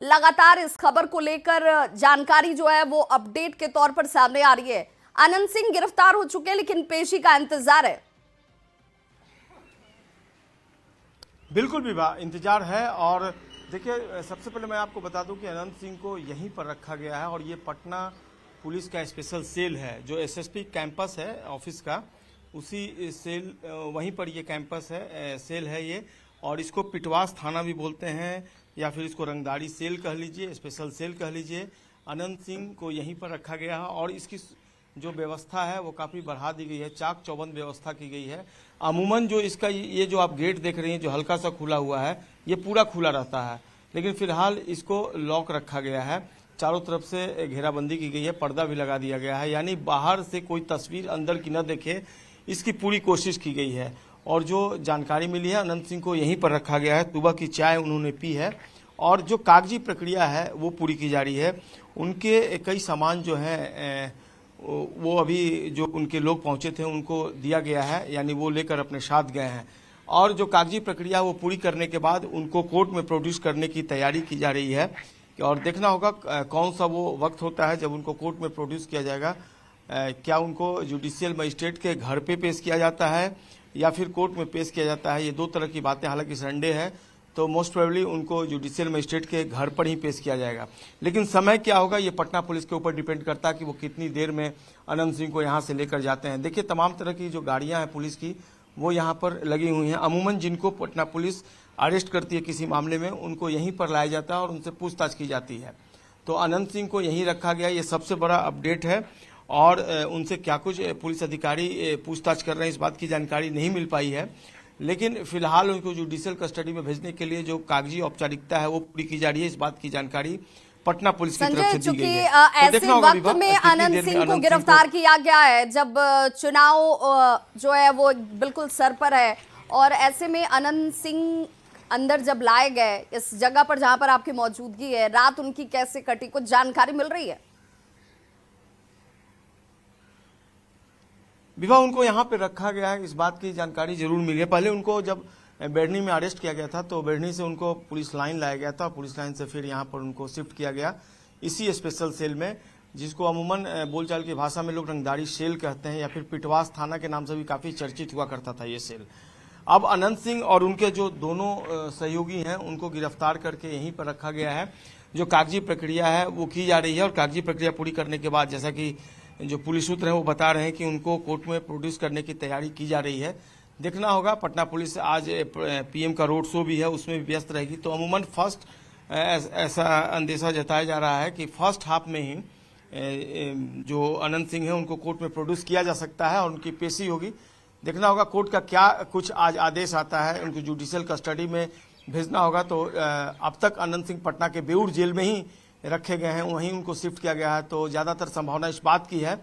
लगातार इस खबर को लेकर जानकारी जो है वो अपडेट के तौर पर सामने आ रही है। आनंद सिंह गिरफ्तार हो चुके हैं, लेकिन पेशी का इंतजार है। बिल्कुल विवाह इंतजार है। और देखिए, सबसे पहले मैं आपको बता दूं कि अनंत सिंह को यहीं पर रखा गया है और ये पटना पुलिस का स्पेशल सेल है, जो एसएसपी कैंपस है ऑफिस का, उसी सेल वहीं पर ये कैंपस है, सेल है ये। और इसको पिटवास थाना भी बोलते हैं या फिर इसको रंगदारी सेल कह लीजिए, स्पेशल सेल कह लीजिए। अनंत सिंह को यहीं पर रखा गया है और इसकी जो व्यवस्था है वो काफ़ी बढ़ा दी गई है, चाक चौबंद व्यवस्था की गई है। अमूमन जो इसका ये जो आप गेट देख रहे हैं जो हल्का सा खुला हुआ है, ये पूरा खुला रहता है, लेकिन फिलहाल इसको लॉक रखा गया है। चारों तरफ से घेराबंदी की गई है, पर्दा भी लगा दिया गया है, यानी बाहर से कोई तस्वीर अंदर की न देखे, इसकी पूरी कोशिश की गई है। और जो जानकारी मिली है, अनंत सिंह को यहीं पर रखा गया है, सुबह की चाय उन्होंने पी है और जो कागजी प्रक्रिया है वो पूरी की जा रही है। उनके कई सामान जो हैं वो अभी जो उनके लोग पहुंचे थे उनको दिया गया है, यानी वो लेकर अपने साथ गए हैं। और जो कागजी प्रक्रिया वो पूरी करने के बाद उनको कोर्ट में प्रोड्यूस करने की तैयारी की जा रही है। और देखना होगा कौन सा वो वक्त होता है जब उनको कोर्ट में प्रोड्यूस किया जाएगा। क्या उनको जुडिशियल मजिस्ट्रेट के घर पे पेश किया जाता है या फिर कोर्ट में पेश किया जाता है, ये दो तरह की बातें। हालांकि संडे है तो मोस्ट प्रोबेबली उनको जुडिशियल मजिस्ट्रेट के घर पर ही पेश किया जाएगा, लेकिन समय क्या होगा ये पटना पुलिस के ऊपर डिपेंड करता है कि वो कितनी देर में अनंत सिंह को यहाँ से लेकर जाते हैं। देखिए, तमाम तरह की जो गाड़ियाँ हैं पुलिस की वो यहाँ पर लगी हुई हैं। अमूमन जिनको पटना पुलिस अरेस्ट करती है किसी मामले में, उनको यहीं पर लाया जाता है और उनसे पूछताछ की जाती है। तो अनंत सिंह को यहीं रखा गया, ये सबसे बड़ा अपडेट है। और उनसे क्या कुछ पुलिस अधिकारी पूछताछ कर रहे हैं इस बात की जानकारी नहीं मिल पाई है, लेकिन फिलहाल उनको जुडिशियल कस्टडी में भेजने के लिए जो कागजी औपचारिकता है वो पूरी की जा रही है, इस बात की जानकारी पटना पुलिस की तरफ से दी गई है। तो ऐसे वक्त में आनंद सिंह को गिरफ्तार किया गया है जब चुनाव जो है वो बिल्कुल सर पर है, और ऐसे में आनंद सिंह अंदर जब लाए गए इस जगह पर जहां पर आपकी मौजूदगी है, रात उनकी कैसे कटी, कुछ जानकारी मिल रही है? विवाह उनको यहाँ पे रखा गया है, इस बात की जानकारी जरूर मिली है। पहले उनको जब बेडनी में अरेस्ट किया गया था तो बेडनी से उनको पुलिस लाइन लाया गया था, पुलिस लाइन से फिर यहाँ पर उनको शिफ्ट किया गया इसी स्पेशल सेल में, जिसको अमूमन बोलचाल की भाषा में लोग रंगदारी सेल कहते हैं या फिर पिटवास थाना के नाम से भी काफ़ी चर्चित हुआ करता था ये सेल। अब अनंत सिंह और उनके जो दोनों सहयोगी हैं उनको गिरफ्तार करके यहीं पर रखा गया है। जो कागजी प्रक्रिया है वो की जा रही है और कागजी प्रक्रिया पूरी करने के बाद, जैसा कि जो पुलिस सूत्र हैं वो बता रहे हैं कि उनको कोर्ट में प्रोड्यूस करने की तैयारी की जा रही है। देखना होगा, पटना पुलिस आज पीएम का रोड शो भी है, उसमें भी व्यस्त रहेगी। तो अमूमन फर्स्ट ऐसा अंदेशा जताया जा रहा है कि फर्स्ट हाफ में ही जो अनंत सिंह है उनको कोर्ट में प्रोड्यूस किया जा सकता है और उनकी पेशी होगी। देखना होगा कोर्ट का क्या कुछ आज आदेश आता है, उनको जुडिशियल कस्टडी में भेजना होगा। तो अब तक अनंत सिंह पटना के बेऊर जेल में ही रखे गए हैं, वहीं उनको शिफ्ट किया गया है। तो ज़्यादातर संभावना इस बात की है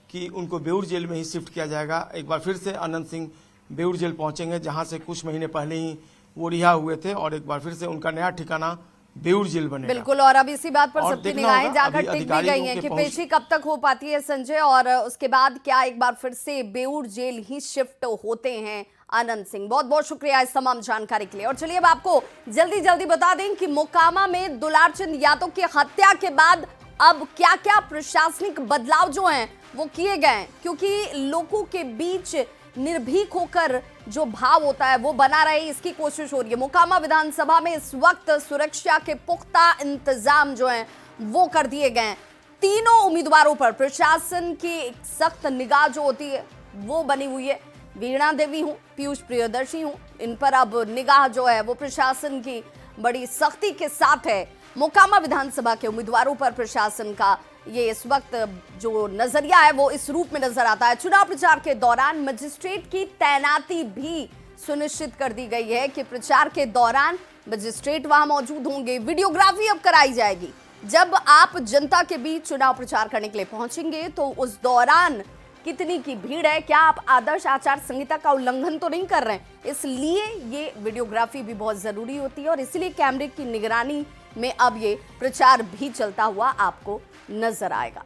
कि उनको बेऊर जेल में ही शिफ्ट किया जाएगा। एक बार फिर से अनंत सिंह बेऊर जेल पहुंचेंगे, जहां से कुछ महीने पहले ही वो रिहा हुए थे, और एक बार फिर से उनका नया ठिकाना बेऊर जेल बनेगा। बिल्कुल, और अब इसी बात पर सबकी निगाहें जाकर टिक भी गई हैं कि पेशी कब तक हो पाती है संजय, और उसके बाद क्या एक बार फिर से बेऊर जेल ही शिफ्ट होते हैं आनंद सिंह। बहुत बहुत शुक्रिया इस तमाम जानकारी के लिए। और चलिए अब आपको जल्दी बता दें कि मोकामा में दुलारचंद यादव की हत्या के बाद अब क्या क्या प्रशासनिक बदलाव जो हैं वो किए गए, क्योंकि लोगों के बीच निर्भीक होकर जो भाव होता है वो बना रहे, इसकी कोशिश हो रही है। मोकामा विधानसभा में इस वक्त सुरक्षा के पुख्ता इंतजाम जो हैं वो कर दिए गए हैं। तीनों उम्मीदवारों पर प्रशासन की सख्त निगाह जो होती है वो बनी हुई है। वीणा देवी हूं, पीयूष प्रियदर्शी हूं, इन पर अब निगाह जो है वो प्रशासन की बड़ी सख्ती के साथ है। मोकामा विधानसभा के उम्मीदवारों पर प्रशासन का ये इस वक्त जो नजरिया है वो इस रूप में नजर आता है। चुनाव प्रचार के दौरान मजिस्ट्रेट की तैनाती भी सुनिश्चित कर दी गई है कि प्रचार के दौरान मजिस्ट्रेट वहां मौजूद होंगे। वीडियोग्राफी अब कराई जाएगी। जब आप जनता के बीच चुनाव प्रचार करने के लिए पहुंचेंगे तो उस दौरान कितनी की भीड़ है, क्या आप आदर्श आचार संहिता का उल्लंघन तो नहीं कर रहे हैं, इसलिए ये वीडियोग्राफी भी बहुत जरूरी होती है। और इसलिए कैमरे की निगरानी में अब ये प्रचार भी चलता हुआ आपको नजर आएगा।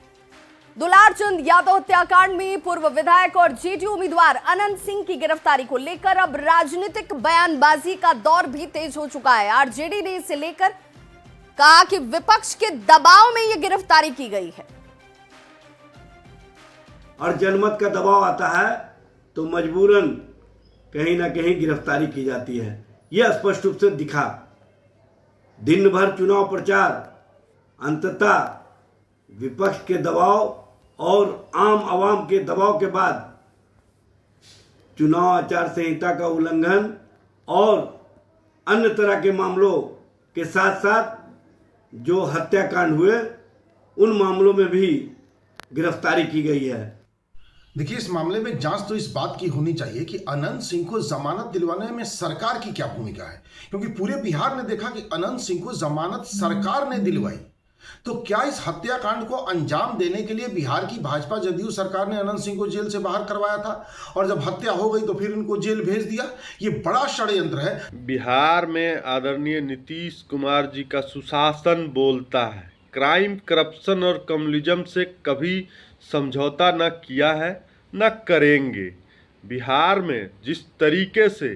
दुलारचंद यादव हत्याकांड में पूर्व विधायक और जेडीयू उम्मीदवार अनंत सिंह की गिरफ्तारी को लेकर अब राजनीतिक बयानबाजी का दौर भी तेज हो चुका है। आरजेडी ने इसे लेकर कहा कि विपक्ष के दबाव में यह गिरफ्तारी की गई है। और जनमत का दबाव आता है तो मजबूरन कहीं ना कहीं गिरफ्तारी की जाती है। यह स्पष्ट रूप से दिखा। दिन भर चुनाव प्रचार, अंततः विपक्ष के दबाव और आम आवाम के दबाव के बाद चुनाव आचार संहिता का उल्लंघन और अन्य तरह के मामलों के साथ साथ जो हत्याकांड हुए उन मामलों में भी गिरफ्तारी की गई है। देखिए, इस मामले में जांच तो इस बात की होनी चाहिए कि अनंत सिंह को जमानत दिलवाने में सरकार की क्या भूमिका है, क्योंकि पूरे बिहार ने देखा कि अनंत सिंह को जमानत सरकार ने दिलवाई। तो क्या इस हत्याकांड को अंजाम देने के लिए बिहार की भाजपा जदयू सरकार ने अनंत सिंह को जेल से बाहर करवाया था और जब हत्या हो गई तो फिर इनको जेल भेज दिया? ये बड़ा षड्यंत्र है। बिहार में आदरणीय नीतीश कुमार जी का सुशासन बोलता है। क्राइम, करप्शन और कम्युनिज्म से कभी समझौता न किया है न करेंगे। बिहार में जिस तरीके से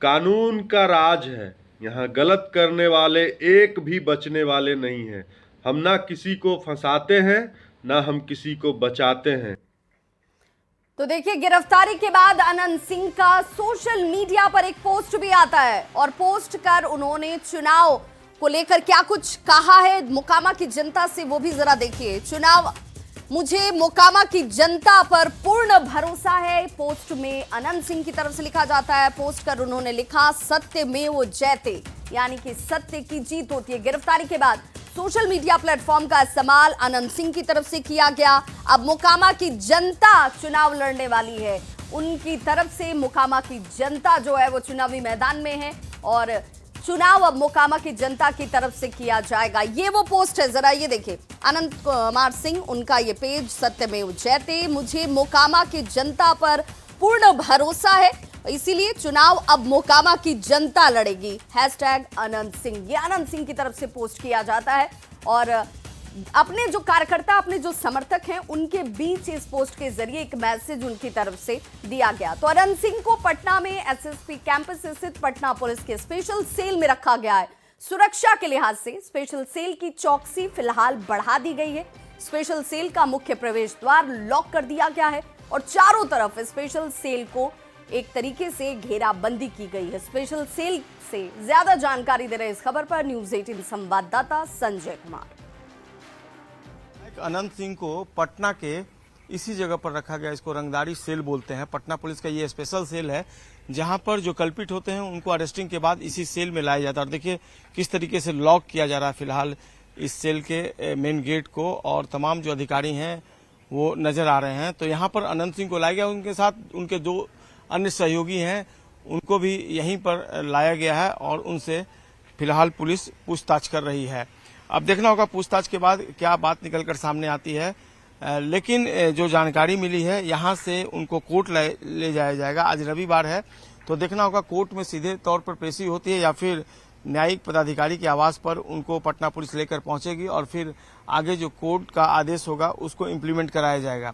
कानून का राज है, यहाँ गलत करने वाले एक भी बचने वाले नहीं हैं। हम ना किसी को फंसाते हैं ना हम किसी को बचाते हैं। तो देखिए, गिरफ्तारी के बाद अनंत सिंह का सोशल मीडिया पर एक पोस्ट भी आता है और पोस्ट कर उन्होंने चुनाव को लेकर क्या कुछ कहा है मोकामा की जनता से, वो भी जरा देखिए। चुनाव, मुझे मोकामा की जनता पर पूर्ण भरोसा है, पोस्ट में अनंत सिंह की तरफ से लिखा जाता है। पोस्ट कर उन्होंने लिखा, सत्यमेव जयते, यानी कि सत्य की जीत होती है। गिरफ्तारी के बाद सोशल मीडिया प्लेटफॉर्म का इस्तेमाल अनंत सिंह की तरफ से किया गया। अब मोकामा की जनता चुनाव लड़ने वाली है, उनकी तरफ से मोकामा की जनता जो है वो चुनावी मैदान में है और चुनाव अब मोकामा की जनता की तरफ से किया जाएगा। ये वो पोस्ट है, जरा ये देखिए। अनंत कुमार सिंह, उनका ये पेज, सत्यमेव जयते, मुझे मोकामा की जनता पर पूर्ण भरोसा है, इसीलिए चुनाव अब मोकामा की जनता लड़ेगी। हैशटैग अनंत सिंह, ये अनंत सिंह की तरफ से पोस्ट किया जाता है और अपने जो कार्यकर्ता, अपने जो समर्थक हैं, उनके बीच इस पोस्ट के जरिए एक मैसेज उनकी तरफ से दिया गया। तो अनंत सिंह को पटना में एसएसपी कैंपस स्थित पटना पुलिस के स्पेशल सेल में रखा गया है। सुरक्षा के लिहाज से स्पेशल सेल की चौकसी फिलहाल बढ़ा दी गई है। स्पेशल सेल का मुख्य प्रवेश द्वार लॉक कर दिया गया है और चारों तरफ स्पेशल सेल को एक तरीके से घेराबंदी की गई है। स्पेशल सेल से ज्यादा जानकारी दे रहे इस खबर पर न्यूज़ 18 संवाददाता संजय कुमार। अनंत सिंह को पटना के इसी जगह पर रखा गया, इसको रंगदारी सेल बोलते हैं। पटना पुलिस का ये स्पेशल सेल है जहां पर जो कल्पित होते हैं उनको अरेस्टिंग के बाद इसी सेल में लाया जाता है। और देखिए किस तरीके से लॉक किया जा रहा है फिलहाल इस सेल के मेन गेट को, और तमाम जो अधिकारी हैं वो नजर आ रहे हैं। तो यहाँ पर अनंत सिंह को लाया गया, उनके साथ उनके दो अन्य सहयोगी हैं उनको भी यहीं पर लाया गया है और उनसे फिलहाल पुलिस पूछताछ कर रही है। अब देखना होगा पूछताछ के बाद क्या बात निकलकर सामने आती है, लेकिन जो जानकारी मिली है यहाँ से उनको कोर्ट ले जाया जाएगा। आज रविवार है तो देखना होगा कोर्ट में सीधे तौर पर पेशी होती है या फिर न्यायिक पदाधिकारी के आवास पर उनको पटना पुलिस लेकर पहुंचेगी और फिर आगे जो कोर्ट का आदेश होगा उसको इम्प्लीमेंट कराया जाएगा।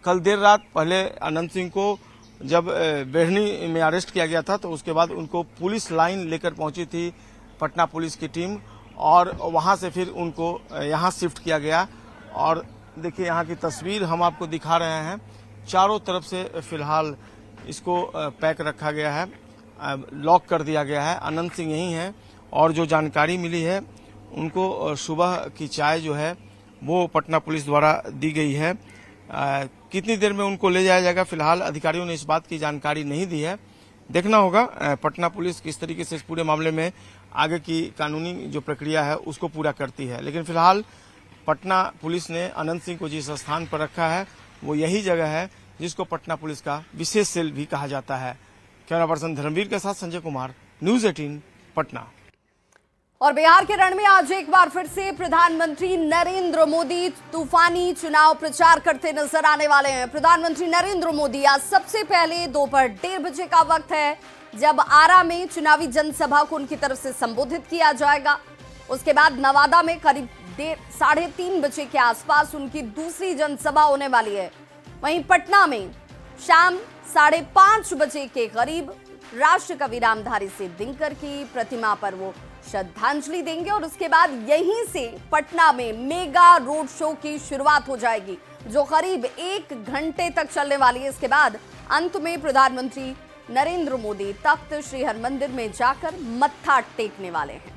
कल देर रात पहले अनंत सिंह को जब बेढ़नी में अरेस्ट किया गया था तो उसके बाद उनको पुलिस लाइन लेकर पहुंची थी पटना पुलिस की टीम और वहां से फिर उनको यहां शिफ्ट किया गया। और देखिए यहाँ की तस्वीर हम आपको दिखा रहे हैं, चारों तरफ से फिलहाल इसको पैक रखा गया है, लॉक कर दिया गया है। अनंत सिंह यही हैं और जो जानकारी मिली है उनको सुबह की चाय जो है वो पटना पुलिस द्वारा दी गई है। कितनी देर में उनको ले जाया जाएगा फिलहाल अधिकारियों ने इस बात की जानकारी नहीं दी है। देखना होगा पटना पुलिस किस तरीके से इस पूरे मामले में आगे की कानूनी जो प्रक्रिया है उसको पूरा करती है। लेकिन फिलहाल पटना पुलिस ने अनंत सिंह को जिस स्थान पर रखा है वो यही जगह है जिसको पटना पुलिस का विशेष सेल भी कहा जाता है। कैमरा पर्सन धर्मवीर के साथ संजय कुमार, न्यूज़ 18 पटना। और बिहार के रण में आज एक बार फिर से प्रधानमंत्री नरेंद्र मोदी तूफानी चुनाव प्रचार करते नजर आने वाले हैं। प्रधानमंत्री नरेंद्र मोदी आज सबसे पहले दोपहर 1:30 बजे का वक्त है जब आरा में चुनावी जनसभा को उनकी तरफ से संबोधित किया जाएगा। उसके बाद नवादा में करीब 3:30 बजे के आसपास उनकी दूसरी जनसभा होने वाली है। वहीं पटना में शाम 5:30 बजे के करीब राष्ट्र कवि रामधारी सिंह दिनकर की प्रतिमा पर वो श्रद्धांजलि देंगे और उसके बाद यहीं से पटना में मेगा रोड शो की शुरुआत हो जाएगी, जो करीब 1 घंटे तक चलने वाली है। इसके बाद अंत में प्रधानमंत्री नरेंद्र मोदी तख्त श्री हरमंदिर में जाकर मत्था टेकने वाले हैं।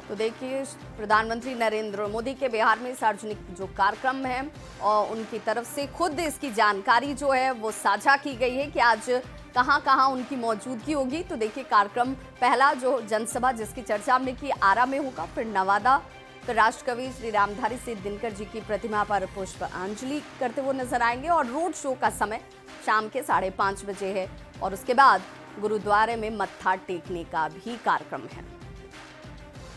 तो देखिए, प्रधानमंत्री नरेंद्र मोदी के बिहार में सार्वजनिक जो कार्यक्रम है और उनकी तरफ से खुद इसकी जानकारी जो है वो साझा की गई है कि आज कहां कहां उनकी मौजूदगी होगी। तो देखिए, कार्यक्रम पहला जो जनसभा जिसकी चर्चा हमने की आरा में होगा, फिर नवादा, फिर राष्ट्रकवि श्री रामधारी सिंह दिनकर जी की प्रतिमा पर पुष्पांजलि करते हुए नजर आएंगे और रोड शो का समय शाम के 5:30 बजे है और उसके बाद गुरुद्वारे में मत्था टेकने का भी कार्यक्रम है।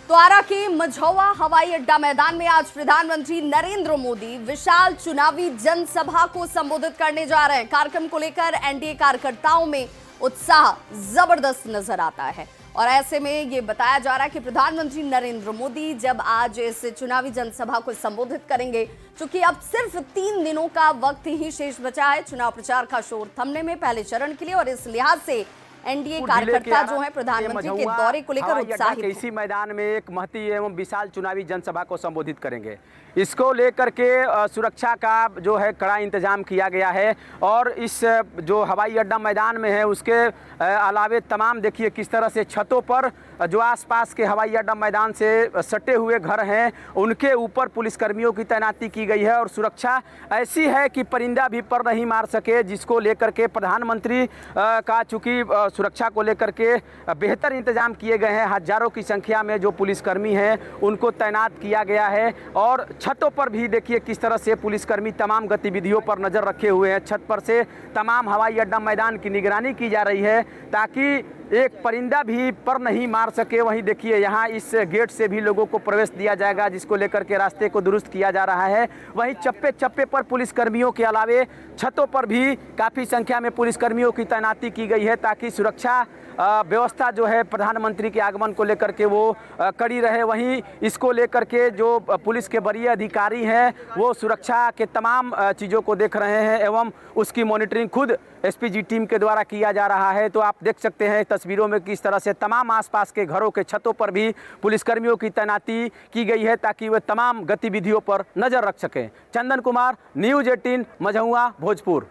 तो आरा के मझौवा हवाई अड्डा मैदान में आज प्रधानमंत्री नरेंद्र मोदी विशाल चुनावी जनसभा को संबोधित करने जा रहे हैं। कार्यक्रम को लेकर एनडीए कार्यकर्ताओं में उत्साह जबरदस्त नजर आता है और ऐसे में ये बताया जा रहा है कि प्रधानमंत्री नरेंद्र मोदी जब आज इस चुनावी जनसभा को संबोधित करेंगे, चूंकि अब सिर्फ 3 दिनों का वक्त ही शेष बचा है चुनाव प्रचार का शोर थमने में पहले चरण के लिए, और इस लिहाज से एनडीए कार्यकर्ता जो है प्रधानमंत्री के दौरे को लेकर उत्साहित हैं। इसी मैदान में एक महती एवं विशाल चुनावी जनसभा को संबोधित करेंगे। इसको लेकर के सुरक्षा का जो है कड़ा इंतजाम किया गया है और इस जो हवाई अड्डा मैदान में है उसके अलावे तमाम देखिए किस तरह से छतों पर जो आसपास के हवाई अड्डा मैदान से सटे हुए घर हैं उनके ऊपर पुलिसकर्मियों की तैनाती की गई है और सुरक्षा ऐसी है कि परिंदा भी पर नहीं मार सके, जिसको लेकर के प्रधानमंत्री का चूँकि सुरक्षा को लेकर के बेहतर इंतजाम किए गए हैं। हजारों की संख्या में जो पुलिसकर्मी हैं उनको तैनात किया गया है और छतों पर भी देखिए किस तरह से पुलिसकर्मी तमाम गतिविधियों पर नज़र रखे हुए हैं। छत पर से तमाम हवाई अड्डा मैदान की निगरानी की जा रही है ताकि एक परिंदा भी पर नहीं मार सके। वहीं देखिए यहाँ इस गेट से भी लोगों को प्रवेश दिया जाएगा, जिसको लेकर के रास्ते को दुरुस्त किया जा रहा है। वहीं चप्पे चप्पे पर पुलिसकर्मियों के अलावे छतों पर भी काफ़ी संख्या में पुलिसकर्मियों की तैनाती की गई है ताकि सुरक्षा व्यवस्था जो है प्रधानमंत्री के आगमन को लेकर के वो कड़ी रहे। वहीं इसको लेकर के जो पुलिस के वरीय अधिकारी हैं वो सुरक्षा के तमाम चीज़ों को देख रहे हैं एवं उसकी मॉनिटरिंग खुद एसपीजी टीम के द्वारा किया जा रहा है। तो आप देख सकते हैं तस्वीरों में किस तरह से तमाम आसपास के घरों के छतों पर भी पुलिसकर्मियों की तैनाती की गई है ताकि वे तमाम गतिविधियों पर नज़र रख सकें। चंदन कुमार, न्यूज़ 18, मझौवा, भोजपुर।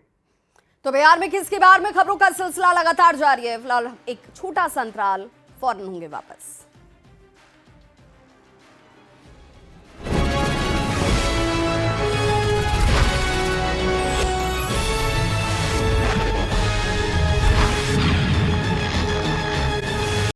तो बिहार में किसके बार में खबरों का सिलसिला लगातार जारी है। फिलहाल एक छोटा सा अंतराल, फौरन होंगे वापस।